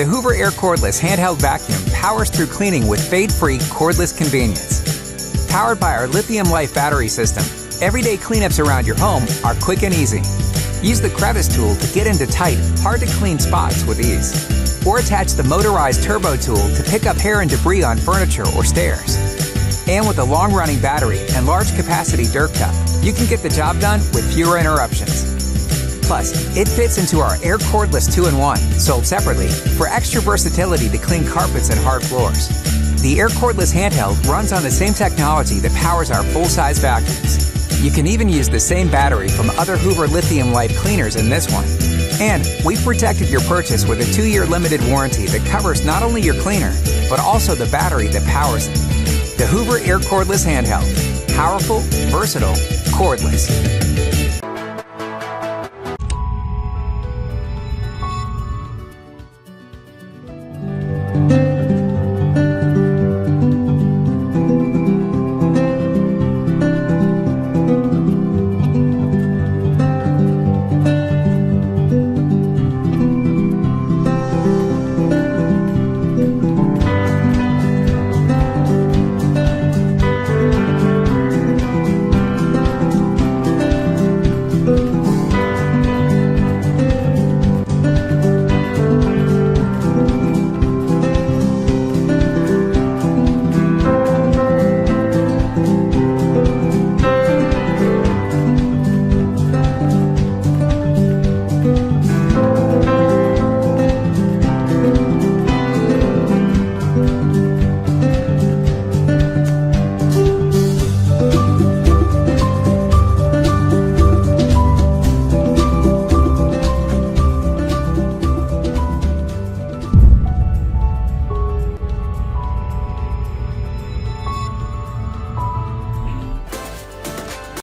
The Hoover Air Cordless Handheld Vacuum powers through cleaning with fade-free, cordless convenience. Powered by our Lithium Life battery system, everyday cleanups around your home are quick and easy. Use the crevice tool to get into tight, hard-to-clean spots with ease. Or attach the motorized turbo tool to pick up hair and debris on furniture or stairs. And with a long-running battery and large-capacity dirt cup, you can get the job done with fewer interruptions. Plus, it fits into our Air Cordless 2-in-1, sold separately, for extra versatility to clean carpets and hard floors. The Air Cordless Handheld runs on the same technology that powers our full-size vacuums. You can even use the same battery from other Hoover Lithium Life cleaners in this one. And we've protected your purchase with a 2-year limited warranty that covers not only your cleaner, but also the battery that powers it. The Hoover Air Cordless Handheld. Powerful, versatile, cordless.